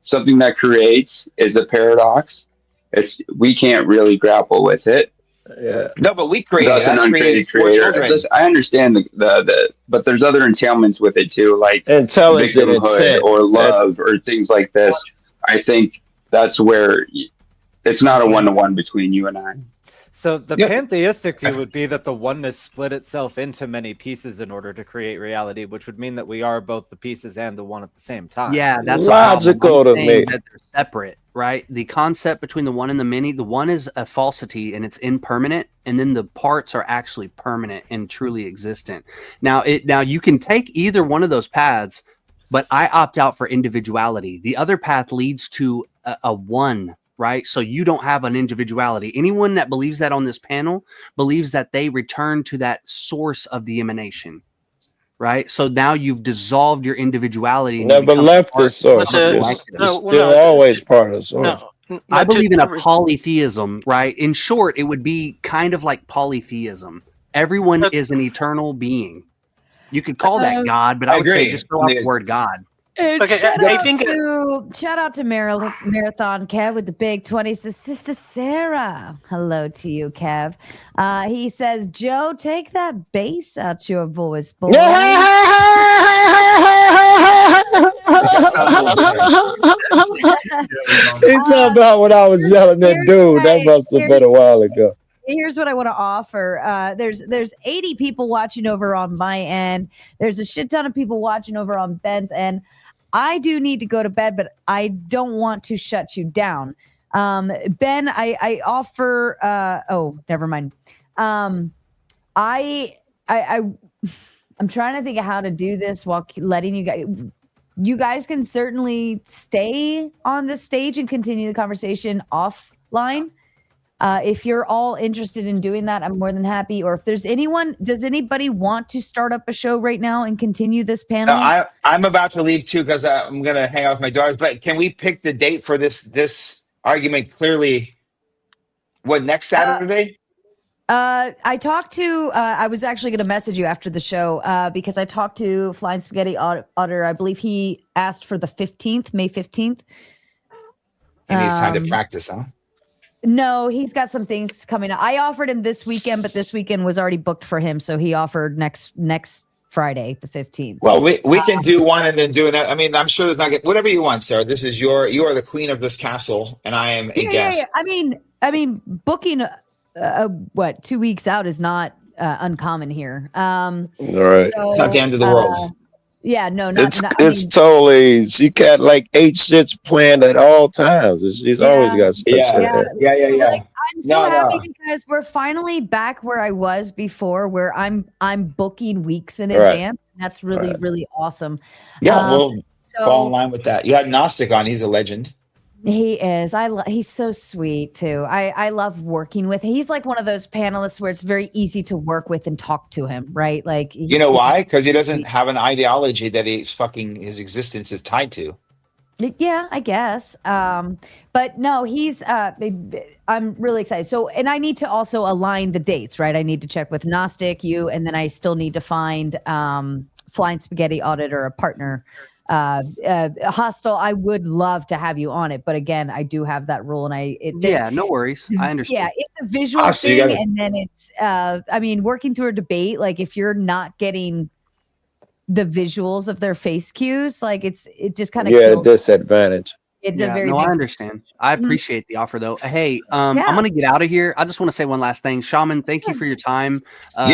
something that creates is a paradox. We can't really grapple with it. Yeah. No, but we created. Thus, an I created uncreated four creator. children. I understand but there's other entailments with it too, like Intelligence and victimhood intent. or love or things like this. I think that's where it's not a one-to-one between you and I. So the pantheistic view would be that the oneness split itself into many pieces in order to create reality, which would mean that we are both the pieces and the one at the same time. Yeah, that's logical to me. that they're separate, right? The concept between the one and the many, the one is a falsity and it's impermanent, and then the parts are actually permanent and truly existent. Now you can take either one of those paths, but I opt out for individuality. The other path leads to a one, right? So you don't have an individuality. Anyone that believes that on this panel believes that they return to that source of the emanation, right? So now you've dissolved your individuality. And Never left the source. It's still always part of the source. I believe in a polytheism, right? In short, it would be kind of like polytheism. Everyone is an eternal being. You could call that God, but I would say just throw out the word God. Okay, shout out to Marathon Kev with the big 20. Says Sister Sarah. Hello to you, Kev. He says, Joe, take that bass out your voice, boy. It's about when I was yelling at dude. That must have been a while ago. Here's what I want to offer. There's 80 people watching over on my end. There's a shit ton of people watching over on Ben's end. I do need to go to bed, but I don't want to shut you down. Ben, I offer. Oh, never mind. I'm trying to think of how to do this while letting you guys. You guys can certainly stay on the stage and continue the conversation offline. If you're all interested in doing that, I'm more than happy. Or if there's anyone, does anybody want to start up a show right now and continue this panel? No, I'm about to leave too because I'm going to hang out with my daughters. But can we pick the date for this argument clearly? What, next Saturday? I talked to, I was actually going to message you after the show because I talked to Flying Spaghetti Otter. I believe he asked for the 15th, May 15th. He needs time to practice, huh? No, he's got some things coming up. I offered him this weekend, but this weekend was already booked for him. So he offered next Friday, the 15th. Well, we can do one and then do another. I mean, I'm sure there's not whatever you want, Sarah. This is you are the queen of this castle, and I am a guest. Yeah. I mean, booking 2 weeks out is not uncommon here. All right. So, it's not the end of the world. Yeah, no, it's totally. She got like 8 shits planned at all times. She's always got stuff. Yeah. Like, I'm so happy because we're finally back where I was before, where I'm booking weeks in advance. That's really really awesome. Yeah, we'll fall in line with that. You had Gnostic on; he's a legend. He is. He's so sweet too. I love working with. He's like one of those panelists where it's very easy to work with and talk to him, right? Like, you know why? Because he doesn't have an ideology that his existence is tied to. Yeah, I guess. But no, I'm really excited. So, and I need to also align the dates, right? I need to check with Gnostic, you, and then I still need to find Flying Spaghetti Auditor, a partner. Hostile, I would love to have you on it, but again, I do have that rule, and no worries, I understand. Yeah, it's a visual thing, and then it's working through a debate, like if you're not getting the visuals of their face cues, like it just kind of disadvantage. It's a very I understand. I appreciate the offer though. Hey, I'm gonna get out of here. I just want to say one last thing. Shaman, thank you for your time. We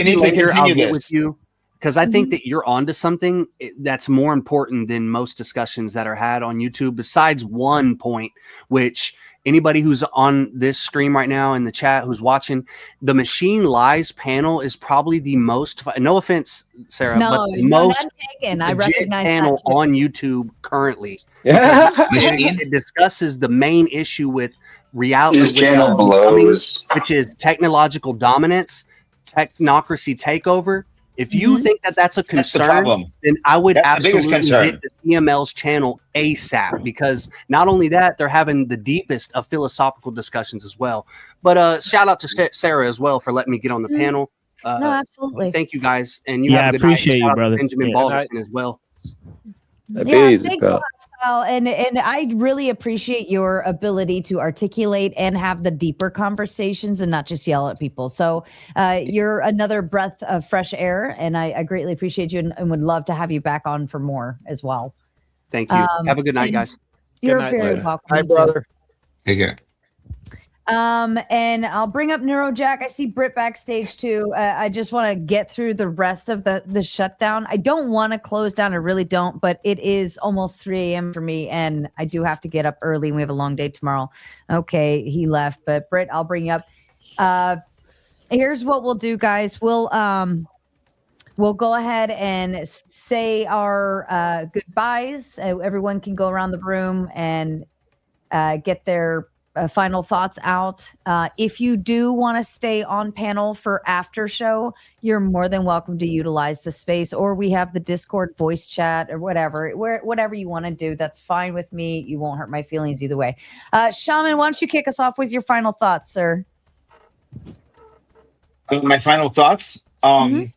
need to continue this with you. Because I think that you're onto something that's more important than most discussions that are had on YouTube, besides one point, which anybody who's on this stream right now in the chat who's watching, the Machine Lies panel is probably the most, no offense, Sarah, but the most legit panel on YouTube currently. It discusses the main issue with reality, which is technological dominance, technocracy takeover. If you think that that's a concern, then I would absolutely hit the TML's channel ASAP, because not only that, they're having the deepest of philosophical discussions as well. But shout out to Sarah as well for letting me get on the panel. No, absolutely. Thank you guys, and you have a good appreciate night. you, brother. Benjamin Balderson as well. Thank you, Well, and I really appreciate your ability to articulate and have the deeper conversations and not just yell at people. So you're another breath of fresh air, and I greatly appreciate you and would love to have you back on for more as well. Thank you. Have a good night, and guys. You're night. very Later. welcome. Hi, You too. brother. Take care. And I'll bring up Neurojack. I see Britt backstage too. I just want to get through the rest of the shutdown. I don't want to close down. I really don't, but it is almost 3 a.m. for me, and I do have to get up early. And we have a long day tomorrow. Okay, he left, but Britt, I'll bring you up. Here's what we'll do, guys. We'll go ahead and say our goodbyes. Everyone can go around the room and get their final thoughts out. If you do want to stay on panel for after show, you're more than welcome to utilize the space, or we have the Discord voice chat or whatever. Whatever you want to do, that's fine with me. You won't hurt my feelings either way. Shaman, why don't you kick us off with your final thoughts, sir? My final thoughts. My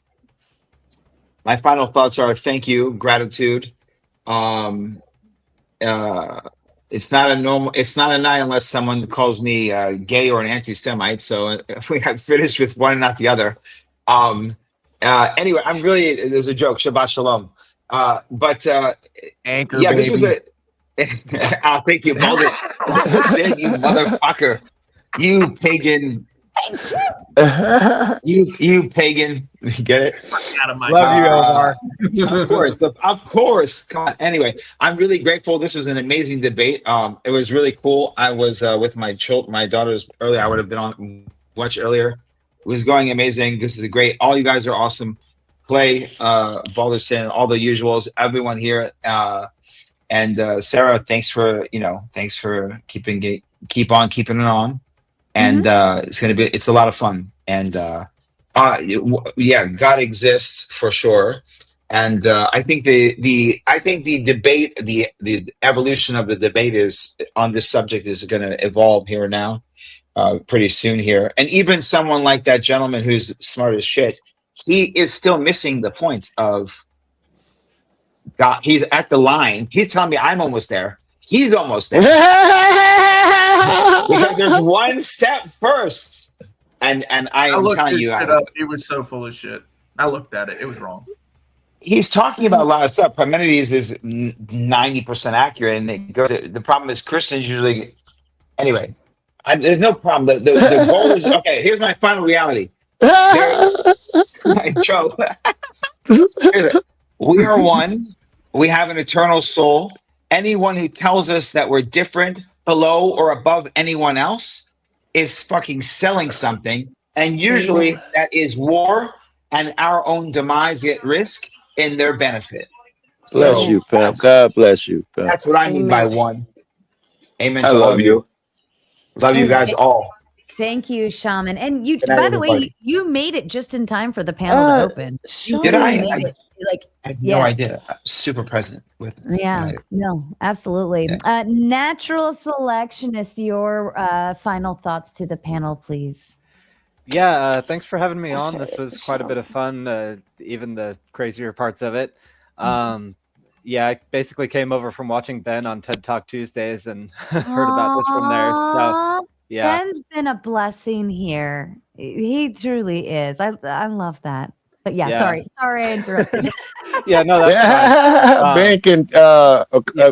final thoughts are thank you, gratitude. It's not a night unless someone calls me gay or an anti-Semite. So we have finished with one and not the other. Anyway, there's a joke. Shabbat shalom. Anchor, Yeah, baby. this was thank you, Baldur. Listen, you motherfucker. You pagan. You pagan. Get it? Love you, Omar. Of course. Come on. Anyway, I'm really grateful. This was an amazing debate. It was really cool. I was with my daughters earlier. I would have been on much earlier. It was going amazing. This is great. All you guys are awesome. Clay, Balderson, all the usuals, everyone here. And Sarah, thanks for keep on keeping it on. And it's a lot of fun. And God exists for sure. And I think the debate, the evolution of the debate is on this subject is going to evolve here now, pretty soon here. And even someone like that gentleman who's smart as shit, he is still missing the point of God. He's at the line. He's telling me I'm almost there. He's almost there. Because there's one step first. And I am telling you, it was so full of shit. I looked at it. It was wrong. He's talking about a lot of stuff. Parmenides is 90% accurate, and it goes. The problem is Christians usually. Anyway, there's no problem. The goal is okay. Here's my final reality. Joe, we are one. We have an eternal soul. Anyone who tells us that we're different, below, or above anyone else is fucking selling something, and usually that is war and our own demise at risk in their benefit. Bless you, Pam. God bless you, Pam. That's what I mean by one. Amen. I to all love of you. Love you guys all. Thank you, Shaman. And you, Good night, by the way, everybody. you made it just in time for the panel to open. You Did I? made it. I had Yeah. no idea. I'm super present with. Yeah, no, absolutely. Yeah. Natural selectionist, your final thoughts to the panel, please. Yeah, thanks for having me on. This was quite a bit of fun, even the crazier parts of it. Yeah, I basically came over from watching Ben on TED Talk Tuesdays and heard about this from there. So, yeah. Ben's been a blessing here. He truly is. I love that. But yeah. Sorry I interrupted. Yeah, no, that's fine. Ben can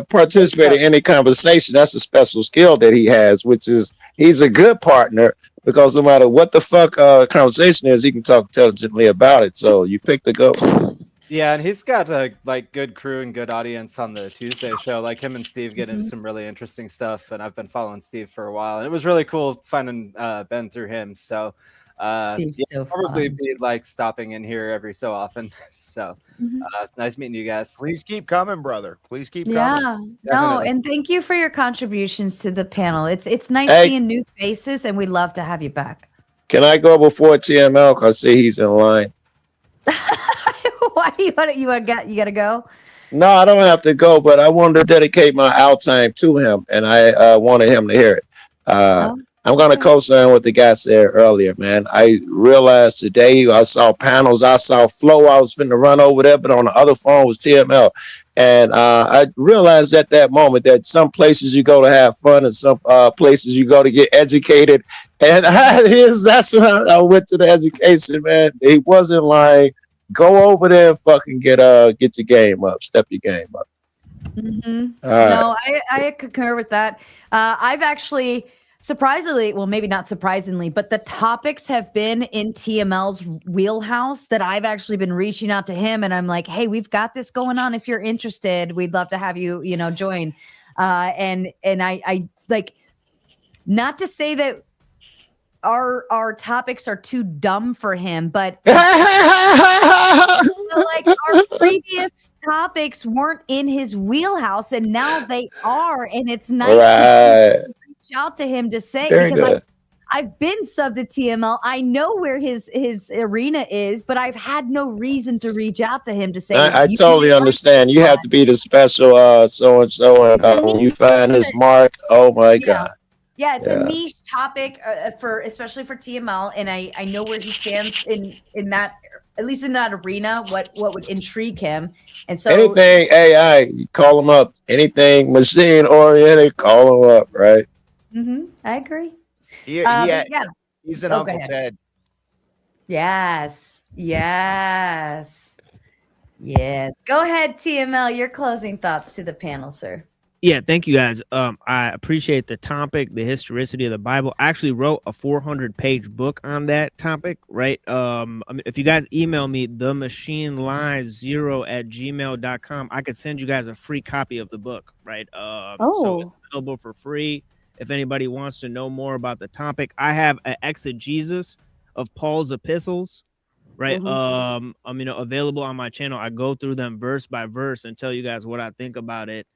participate in any conversation. That's a special skill that he has, which is he's a good partner because no matter what the fuck conversation is, he can talk intelligently about it. So you pick the go. Yeah, and he's got a good crew and good audience on the Tuesday show. Like him and Steve get into some really interesting stuff, and I've been following Steve for a while, and it was really cool finding Ben through him. So Steve's so probably fun. be stopping in here every so often. So it's nice meeting you guys. Please keep coming, brother. Please keep coming. Yeah, no, Definitely. and thank you for your contributions to the panel. It's nice seeing new faces, and we'd love to have you back. Can I go before TML? Cause I see he's in line. Why you gotta go? No, I don't have to go, but I wanted to dedicate my out time to him, and I wanted him to hear it. I'm going to co-sign what the guy said earlier, man. I realized today I saw panels, I saw flow. I was finna run over there, but on the other phone was TML. And I realized at that moment that some places you go to have fun and some places you go to get educated. And that's when I went to the education, man. He wasn't lying. Go over there and fucking get your game up, step your game up. Mm-hmm. All right. No, I concur with that. I've actually surprisingly, well, maybe not surprisingly, but the topics have been in TML's wheelhouse that I've actually been reaching out to him, and I'm like, hey, we've got this going on. If you're interested, we'd love to have you, join. And I like, not to say that our topics are too dumb for him, but like our previous topics weren't in his wheelhouse, and now they are, and it's nice to reach out to him to say because I've been sub to TML. I know where his arena is, but I've had no reason to reach out to him to say. I totally understand. You have to be the special so and so, and when you find his mark, oh my god. Yeah, it's a niche topic especially for TML, and I know where he stands in that, at least in that arena, what would intrigue him. And so anything AI, you call him up. Anything machine oriented, call him up, right? I agree. He's an Uncle Ted. Yes. Go ahead, TML. Your closing thoughts to the panel, sir. Yeah, thank you guys. I appreciate the topic, the historicity of the Bible. I actually wrote a 400-page book on that topic, right? If you guys email me themachinelies0@gmail.com, I could send you guys a free copy of the book, right? So it's available for free. If anybody wants to know more about the topic, I have an exegesis of Paul's epistles, right? Available on my channel. I go through them verse by verse and tell you guys what I think about it.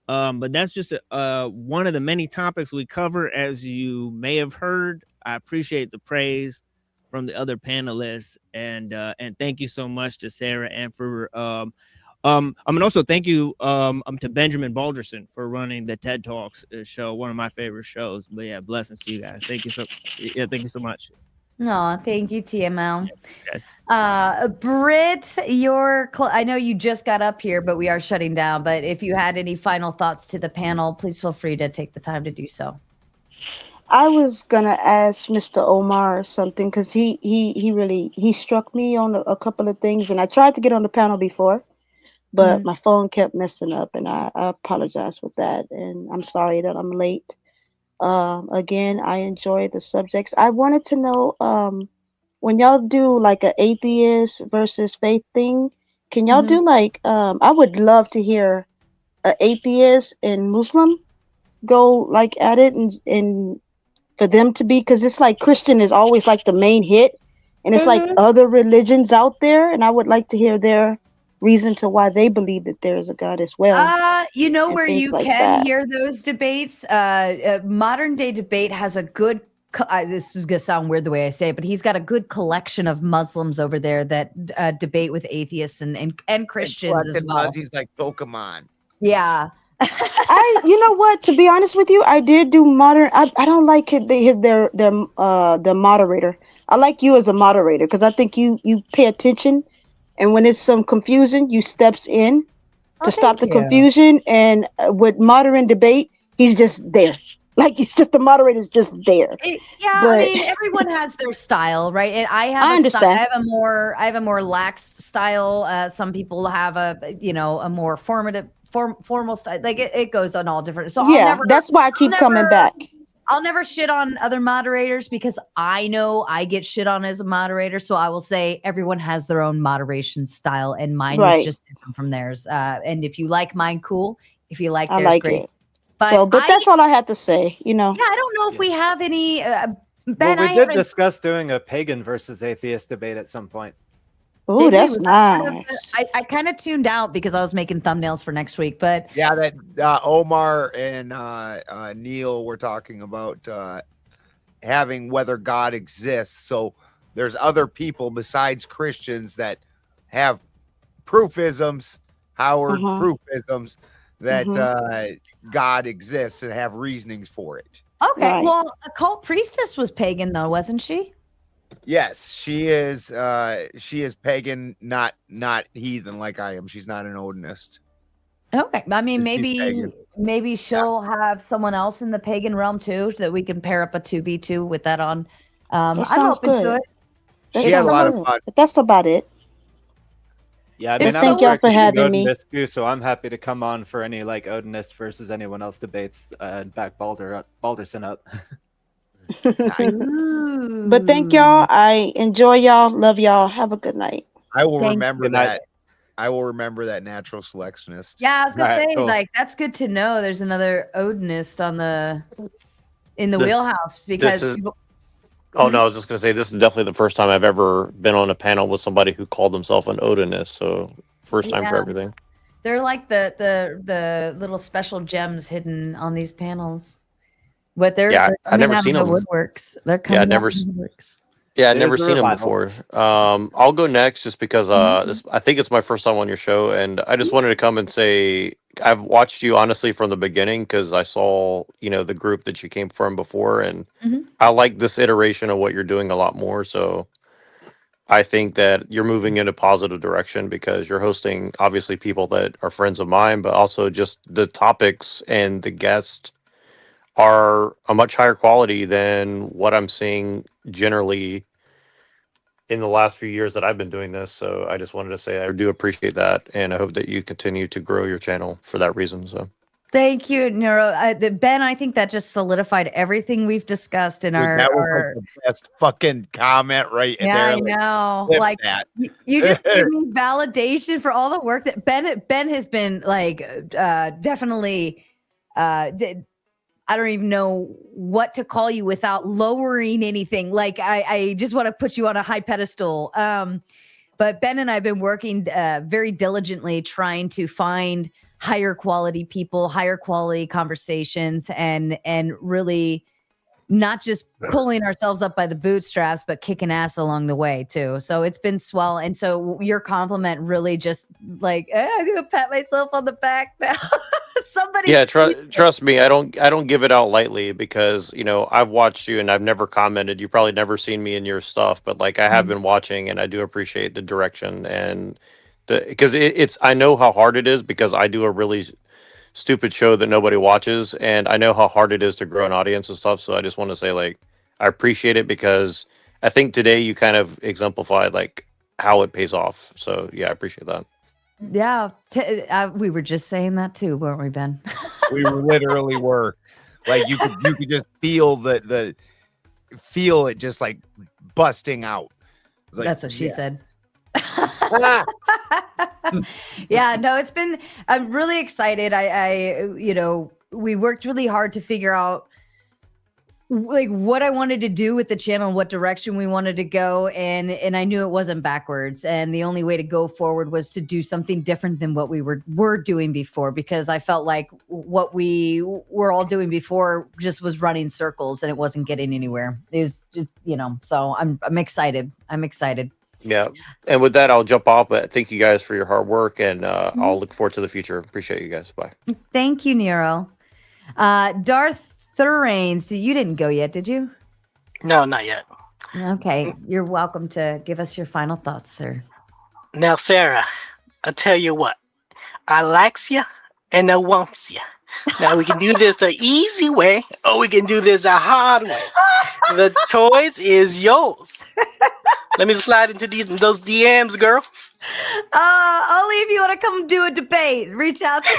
But that's just one of the many topics we cover, as you may have heard. I appreciate the praise from the other panelists, and thank you so much to Sarah and for also thank you to Benjamin Balderson for running the TED Talks show, one of my favorite shows. But yeah, blessings to you guys. Thank you so much. No, thank you, TML. Britt, I know you just got up here, but we are shutting down. But if you had any final thoughts to the panel, please feel free to take the time to do so. I was gonna ask Mr. Omar something because he struck me on a couple of things, and I tried to get on the panel before, but my phone kept messing up, and I apologize with that, and I'm sorry that I'm late. Again, I enjoy the subjects. I wanted to know, when y'all do like an atheist versus faith thing, can y'all do like, I would love to hear an atheist and Muslim go like at it, and for them to be, because it's like Christian is always like the main hit, and it's like other religions out there, and I would like to hear their reason to why they believe that there is a God as well. Where you can hear those debates. Modern Day Debate has a good. This is gonna sound weird the way I say it, but he's got a good collection of Muslims over there that debate with atheists and Christians as well. He's like Pokemon. Yeah. You know what? To be honest with you, I did do modern. I don't like the moderator. I like you as a moderator because I think you pay attention. And when it's some confusion, you steps in to stop the confusion. And with modern debate, he's just there. Like it's just the moderator's just there. Everyone has their style, right? And I have a more lax style. Some people have a more formal style. Like it goes on all different. So that's why I keep coming back. I'll never shit on other moderators because I know I get shit on as a moderator. So I will say everyone has their own moderation style, and mine is just different from theirs. And if you like mine, cool. If you like theirs, great. But that's all I had to say. Yeah, I don't know if we have any. Ben, we did discuss doing a pagan versus atheist debate at some point. Oh, that's nice. I kind of tuned out because I was making thumbnails for next week, but yeah, that Omar and Neil were talking about having whether God exists. So there's other people besides Christians that have proofisms, Howard proofisms that God exists and have reasonings for it. Okay, well, a cult priestess was pagan though, wasn't she? Yes, she is. She is pagan, not heathen like I am. She's not an Odinist. Okay. I mean, She's pagan. maybe she'll have someone else in the pagan realm too, so that we can pair up a 2v2 with that on. That I'm sounds open to good. it. That She had a sounds lot of good. fun. But that's about it. Yeah, I If mean, But I'm thank a y'all for recruiting having me. Odinist too, so I'm happy to come on for any like Odinist versus anyone else debates and back Balderson up. But thank y'all. I enjoy y'all. Love y'all. Have a good night. I will Thank remember Good night. that. I will remember that natural selectionist. Yeah, I was gonna All right, say, cool. like, that's good to know. There's another Odinist in the This- wheelhouse because is- people, Oh no, I was just gonna say this is definitely the first time I've ever been on a panel with somebody who called himself an Odinist. So first time for Yeah. everything. they're like the little special gems hidden on these panels. But they're Yeah, they're I coming never out seen of the them. woodworks. They're Yeah, coming out of the woodworks. Yeah, I'd There's never the seen him revival. before. I'll go next just because Mhm. this I think it's my first time on your show, and I just wanted to come and say I've watched you honestly from the beginning because I saw the group that you came from before, and Mhm. I like this iteration of what you're doing a lot more. So I think that you're moving in a positive direction because you're hosting obviously people that are friends of mine, but also just the topics and the guests are a much higher quality than what I'm seeing generally in the last few years that I've been doing this. So I just wanted to say I do appreciate that, and I hope that you continue to grow your channel for that reason. So Thank you, Neuro. Ben, I think that just solidified everything we've discussed in Dude, our, that was like the best fucking comment right yeah, there. I Like, know. flip Like that. you just gave me validation for all the work that Ben has been like definitely I don't even know what to call you without lowering anything. Like I just want to put you on a high pedestal. But Ben and I have been working very diligently trying to find higher quality people, higher quality conversations, and really not just pulling ourselves up by the bootstraps, but kicking ass along the way too. So it's been swell. And so your compliment really just like, I'm gonna pat myself on the back now. Somebody, yeah, trust me, I don't give it out lightly because I've watched you and I've never commented. You probably never seen me in your stuff, but like I have been watching, and I do appreciate the direction and because it's I know how hard it is because I do a really stupid show that nobody watches, and I know how hard it is to grow an audience and stuff. So I just want to say like I appreciate it because I think today you kind of exemplified like how it pays off. So yeah, I appreciate that. yeah, we were just saying that too, weren't we, Ben? We literally were. Like you could just feel feel it just like busting out. It's like, That's what she yeah. said. Yeah, no, I'm really excited. We worked really hard to figure out like what I wanted to do with the channel and what direction we wanted to go. And I knew it wasn't backwards. And the only way to go forward was to do something different than what we were doing before, because I felt like what we were all doing before just was running circles and it wasn't getting anywhere. It was just, so I'm excited. I'm excited. Yeah. And with that, I'll jump off, but thank you guys for your hard work, and I'll look forward to the future. Appreciate you guys. Bye. Thank you, Nero. Darth Thurain, so you didn't go yet, did you? No, not yet. Okay. You're welcome to give us your final thoughts, sir. Now, Sarah, I tell you what, I likes you and I wants you. Now we can do this the easy way, or we can do this the hard way. The choice is yours. Let me slide into those DMs, girl. Only if you want to come do a debate. Reach out to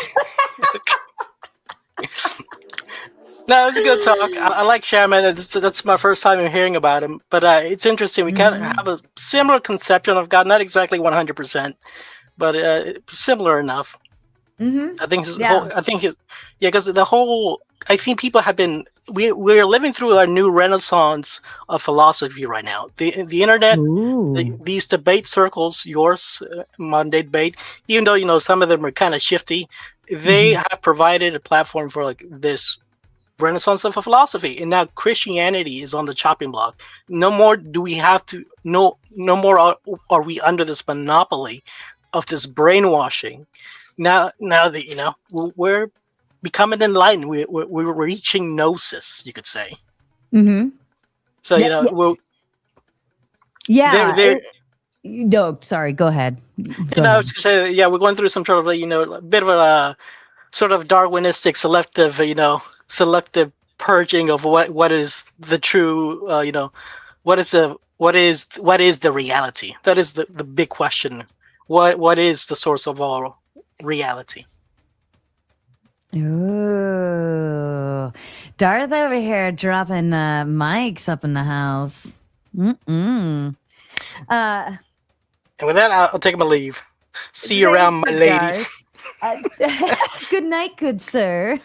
No, it's a good talk. I like Shaman. That's my first time hearing about him. But it's interesting. We kind of have a similar conception of God, not exactly 100%, but similar enough. I think because I think people have been. We're living through a new renaissance of philosophy right now. The internet, these debate circles, yours, Monday debate, even though some of them are kind of shifty, they have provided a platform for like this renaissance of a philosophy, and now Christianity is on the chopping block. No more do we have to. No more are we under this monopoly of this brainwashing. Now that we're becoming enlightened, we're reaching gnosis, you could say. Mm-hmm. So Yeah, we'll. Yeah. No, sorry. Go ahead. Go I ahead. was gonna say, yeah, we're going through some sort of, a bit of a sort of Darwinistic selective, selective purging of what is the true, what is the reality? That is the big question. What is the source of all reality? Ooh, Darth over here dropping mics up in the house. And with that, I'll take my leave. See you around, my lady. Good night, good sir.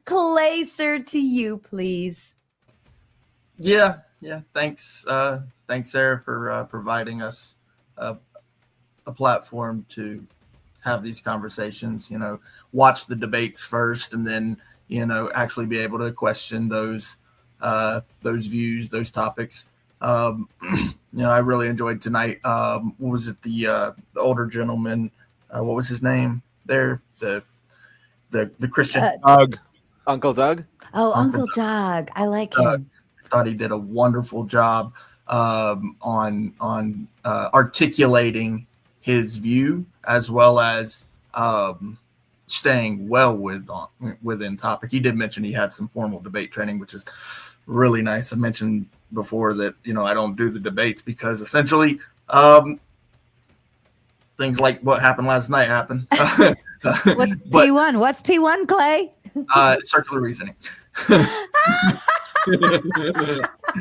Clay, sir, to you, please. Yeah. Thanks, Sarah, for providing us a platform to have these conversations. Watch the debates first, and then actually be able to question those views, those topics. I really enjoyed tonight. What was it? The older gentleman. What was his name? There, the Christian Doug. Uncle Doug. Oh, Uncle Doug. I like him. Thought he did a wonderful job on articulating his view, as well as staying well within topic. He did mention he had some formal debate training, which is really nice. I mentioned before that I don't do the debates because essentially things like what happened last night happen. What's P1? What's P1, Clay? Circular reasoning.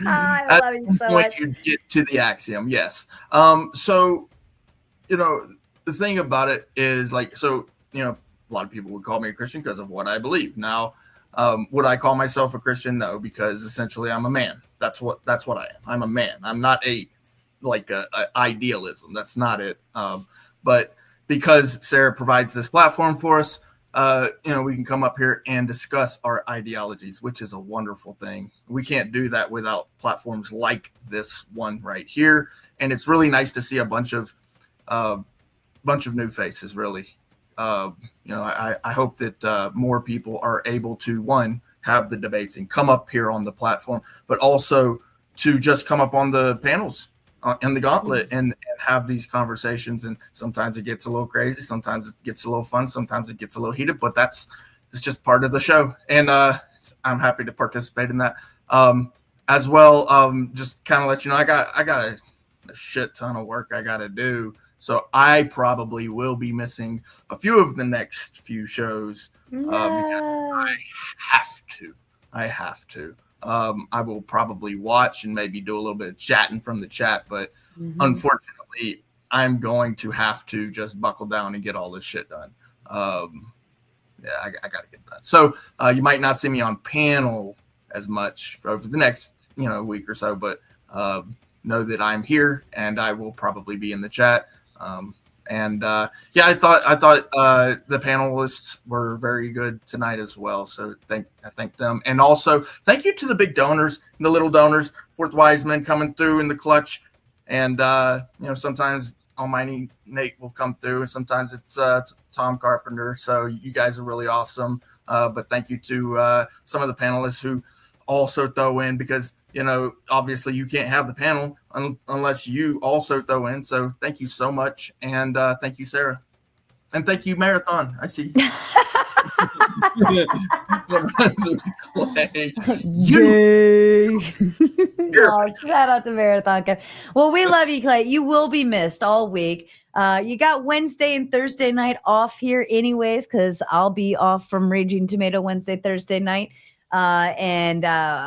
I love you so much. You get to the axiom, yes. So the thing about it is a lot of people would call me a Christian because of what I believe. Now, would I call myself a Christian? No, because essentially I'm a man. That's what I am. I'm a man. I'm not a idealism. That's not it. But because Sarah provides this platform for us, we can come up here and discuss our ideologies, which is a wonderful thing. We can't do that without platforms like this one right here. And it's really nice to see a bunch of new faces, really. I hope that more people are able to, one, have the debates and come up here on the platform, but also to just come up on the panels in the gauntlet and have these conversations. And sometimes it gets a little crazy, sometimes it gets a little fun, sometimes it gets a little heated, but it's just part of the show. And I'm happy to participate in that. As well, just kind of let you know, I got a shit ton of work I got to do. So I probably will be missing a few of the next few shows because I have to. I will probably watch and maybe do a little bit of chatting from the chat, but unfortunately, I'm going to have to just buckle down and get all this shit done. I got to get done. So you might not see me on panel as much over the next week or so, but know that I'm here and I will probably be in the chat. I thought the panelists were very good tonight as well. So I thank them. And also thank you to the big donors and the little donors, Fourth Wiseman coming through in the clutch. And, sometimes Almighty Nate will come through and sometimes it's Tom Carpenter. So you guys are really awesome. But thank you to some of the panelists who also throw in, because obviously you can't have the panel unless you also throw in. So thank you so much. And thank you, Sarah. And thank you, Marathon. I see you. Shout out to Marathon. Well, we love you, Clay. You will be missed all week. You got Wednesday and Thursday night off here anyways, because I'll be off from Raging Tomato Wednesday, Thursday night. And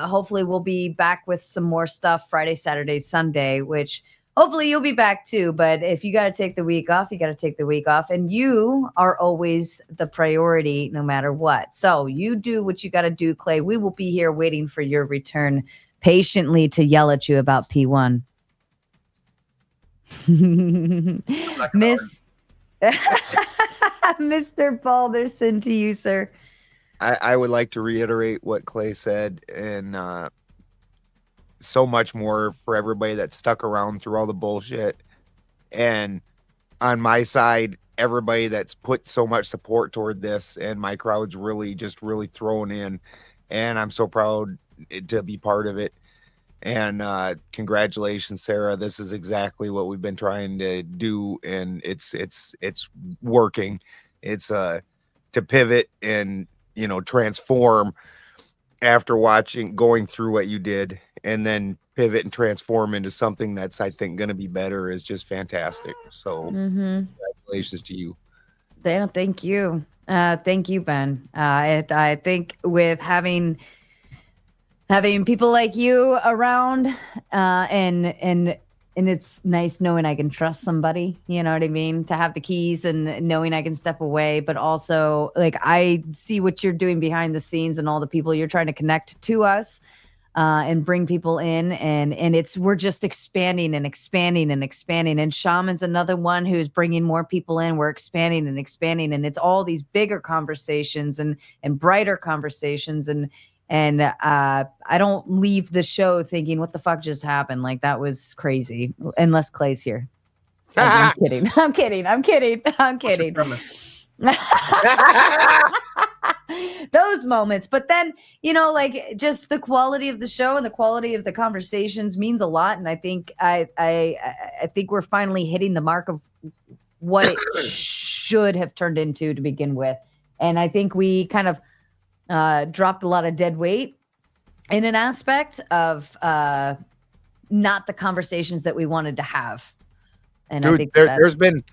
hopefully we'll be back with some more stuff Friday, Saturday, Sunday, which hopefully you'll be back too. But if you got to take the week off, you got to take the week off. And you are always the priority no matter what. So you do what you got to do, Clay. We will be here waiting for your return patiently to yell at you about P1. Mr. Balderson, to you, sir. I would like to reiterate what Clay said, and so much more for everybody that stuck around through all the bullshit. And on my side, everybody that's put so much support toward this, and my crowd's really thrown in, and I'm so proud to be part of it. And congratulations, Sarah. This is exactly what we've been trying to do, and it's working. It's to pivot and transform after going through what you did, and then pivot and transform into something that's, I think, going to be better is just fantastic. So congratulations to you. Yeah, thank you. Thank you, Ben. I think with having people like you around, and it's nice knowing I can trust somebody, you know what I mean? To have the keys and knowing I can step away, but also like I see what you're doing behind the scenes and all the people you're trying to connect to us, and bring people in, and we're just expanding and expanding and expanding. And Shaman's another one who's bringing more people in. We're expanding and expanding, and it's all these bigger conversations and brighter conversations. And I don't leave the show thinking, what the fuck just happened? Like, that was crazy. Unless Clay's here. I'm kidding. I'm kidding. I'm kidding. I'm kidding. Those moments. But then, like, just the quality of the show and the quality of the conversations means a lot. And I think I think we're finally hitting the mark of what it should have turned into to begin with. And I think we kind of dropped a lot of dead weight in an aspect of not the conversations that we wanted to have. And Dude, I think there's been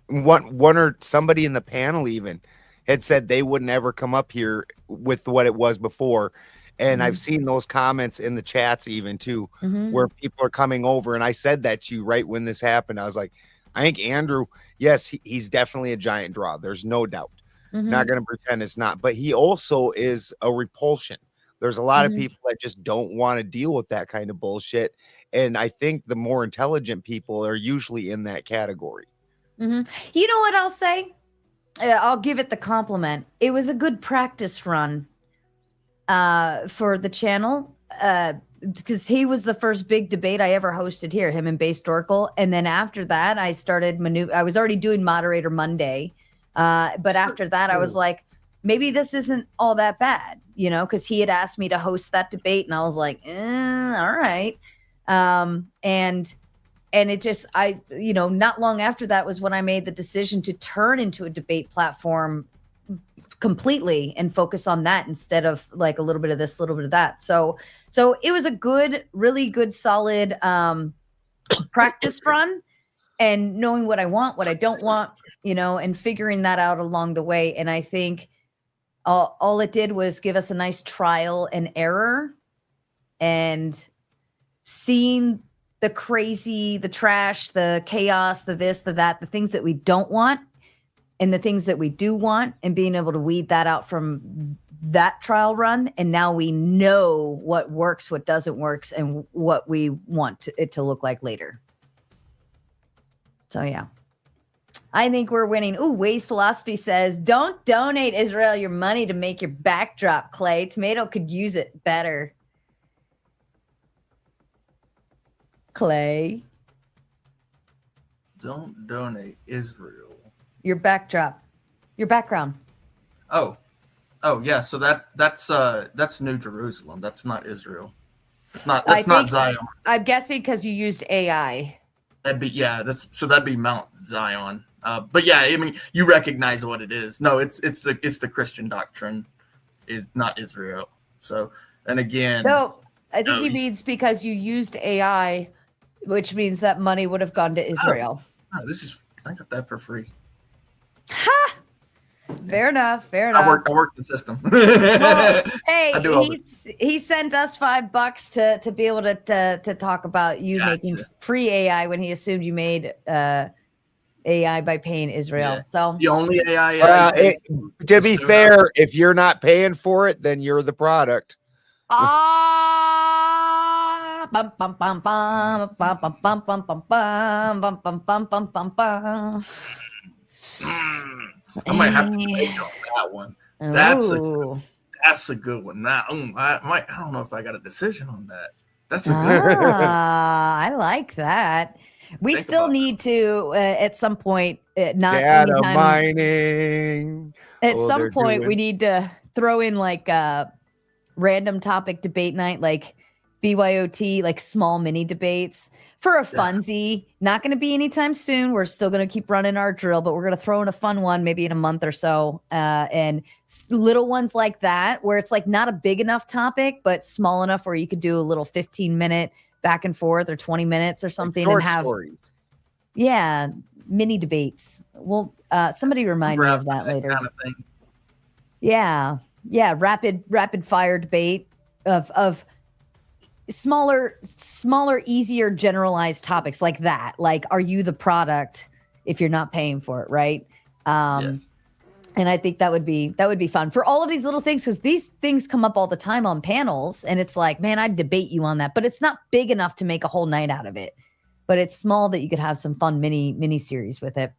one or somebody in the panel even had said they wouldn't ever come up here with what it was before. And I've seen those comments in the chats even too, where people are coming over. And I said that to you right when this happened. I was like, I think Andrew, yes, he's definitely a giant draw. There's no doubt. Not going to pretend it's not, but he also is a repulsion. There's a lot of people that just don't want to deal with that kind of bullshit. And I think the more intelligent people are usually in that category. You know what I'll say? I'll give it the compliment. It was a good practice run for the channel, because he was the first big debate I ever hosted here, him and Base Dorkle. And then after that, I started I was already doing Moderator Monday. But after that, I was like, maybe this isn't all that bad, because he had asked me to host that debate, and I was like, all right. And it just, not long after that was when I made the decision to turn into a debate platform completely and focus on that instead of like a little bit of this, a little bit of that. So it was a really good, solid practice run. And knowing what I want, what I don't want, and figuring that out along the way. And I think all it did was give us a nice trial and error, and seeing the crazy, the trash, the chaos, the this, the that, the things that we don't want and the things that we do want, and being able to weed that out from that trial run. And now we know what works, what doesn't work, and what we want it to look like later. So, yeah, I think we're winning. Ooh, Ways Philosophy says, don't donate Israel your money to make your backdrop, Clay. Tomato could use it better. Clay. Don't donate Israel. Your backdrop. Your background. Oh, yeah. So that's New Jerusalem. That's not Israel. That's not Zion. I'm guessing because you used AI. That'd be Mount Zion. But yeah, I mean, you recognize what it is. No, it's the Christian doctrine, is not Israel. So, and again, no, I think he means because you used AI, which means that money would have gone to Israel. Oh, I got that for free. Ha! Fair enough. Fair enough. I work the system. Well, hey, he sent us $5 to be able to talk about you making free AI when he assumed you made AI by paying Israel. Yeah. So the only AI. To be fair, if you're not paying for it, then you're the product. Bum, bum, bum, bum, bum, bum, bum, bum, bum, bum, bum, bum, bum, bum, bum, bum. I might have to debate you on that one. That's a good one. Now I don't know if I got a decision on that. That's a good one. I like that. We still need to at some point, not data anytime, mining. At some point, we need to throw in like a random topic debate night, like BYOT, like small mini debates for a funsy. Not going to be anytime soon. We're still going to keep running our drill, but we're going to throw in a fun one maybe in a month or so. And little ones like that, where it's like not a big enough topic, but small enough where you could do a little 15-minute back and forth or 20 minutes or something, Short and have stories. yeah, mini debates. Well, somebody remind me of that later. Kind of thing. Yeah. Rapid fire debate of smaller, easier, generalized topics like that. Like, are you the product if you're not paying for it, right? Yes. And I think that would be fun for all of these little things, because these things come up all the time on panels, and it's like, man, I'd debate you on that, but it's not big enough to make a whole night out of it. But it's small that you could have some fun mini series with it.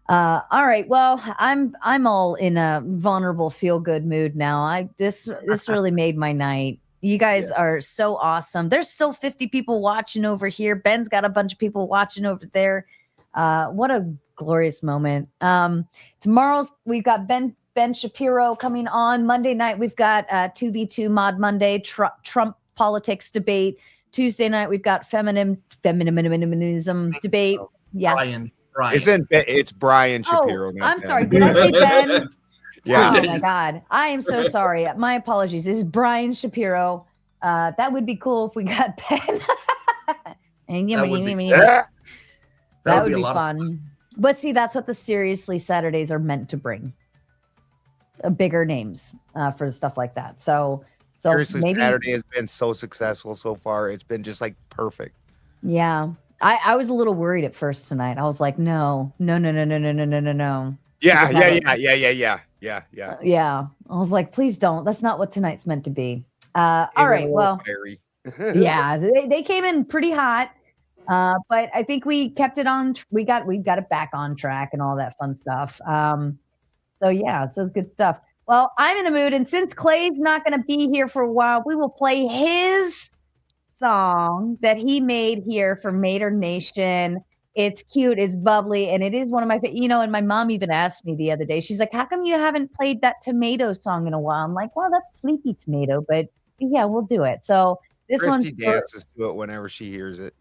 All right. Well, I'm all in a vulnerable, feel good mood now. This really made my night. You guys are so awesome. There's still 50 people watching over here. Ben's got a bunch of people watching over there. What a glorious moment. Tomorrow's we've got Ben Shapiro coming on. Monday night we've got 2v2 Mod Monday, Trump politics debate. Tuesday night we've got feminism debate. Yeah. Brian. It's Brian Shapiro. Oh, I'm sorry. Did I say Ben? Yeah. Oh my God. I am so sorry. My apologies. This is Brian Shapiro. That would be cool if we got Ben. That would be fun. But see, that's what the Seriously Saturdays are meant to bring. Bigger names for stuff like that. So Seriously, maybe Saturday has been so successful so far. It's been just like perfect. Yeah. I was a little worried at first tonight. I was like, no. Yeah. Yeah. I was like, please don't. That's not what tonight's meant to be. All right. Well, yeah, they came in pretty hot. But I think we kept it on. We got it back on track and all that fun stuff. So it's good stuff. Well, I'm in a mood, and since Clay's not going to be here for a while, we will play his song that he made here for Mater Nation. It's cute, it's bubbly, and it is one of my favorite. And my mom even asked me the other day. She's like, "How come you haven't played that tomato song in a while?" I'm like, "Well, that's Sleepy Tomato, but yeah, we'll do it." So this one dances to it whenever she hears it.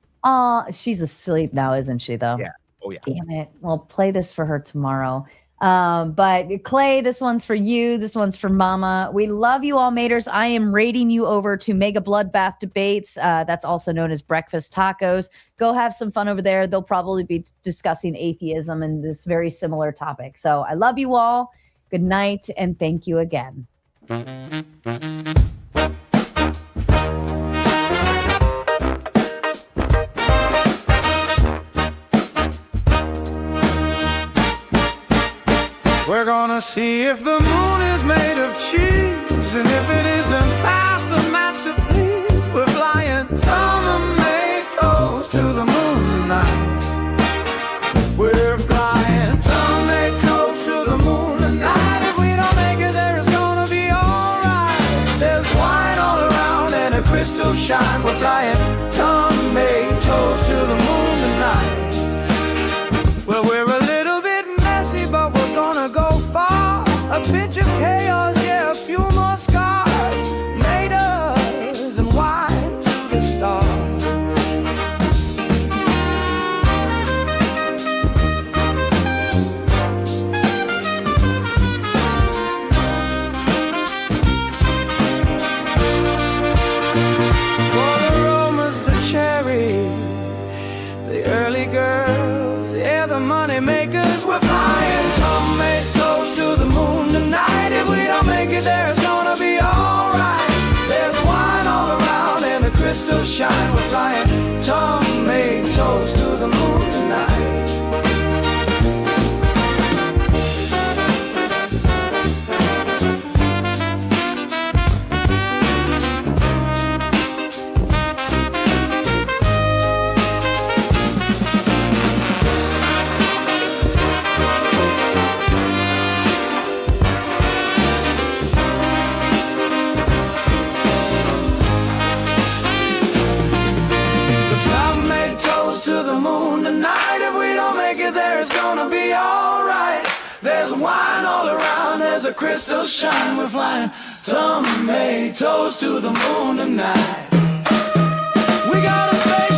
She's asleep now, isn't she, though? Yeah. Oh, yeah. Damn it. Well, play this for her tomorrow. But Clay, this one's for you. This one's for Mama. We love you all, Maters. I am raiding you over to Mega Bloodbath Debates. That's also known as Breakfast Tacos. Go have some fun over there. They'll probably be discussing atheism and this very similar topic. So I love you all. Good night, and thank you again. We're gonna see if the moon is made of cheese, and if it isn't past the match of please. We're flying tomatoes to the moon tonight. We're flying tomatoes to the moon tonight. If we don't make it there, it's gonna be alright. There's wine all around and a crystal shine. We're flying tomatoes to the moon tonight. Well, we're a little bit messy, but we're gonna go far. A pinch of chaos, yeah, a few more scars. Maters and wine to the stars. For the aromas, the cherry, the early girls, yeah, the money makers. We're flying tomatoes to the moon tonight. If we don't make it there, it's gonna be alright. There's wine all around and a crystal shine. We're flying tomatoes to the moon tonight. Tomatoes to the moon tonight. If we don't make it there, it's gonna be alright. There's wine all around, there's a crystal shine. We're flying tomatoes to the moon tonight. got a spaceship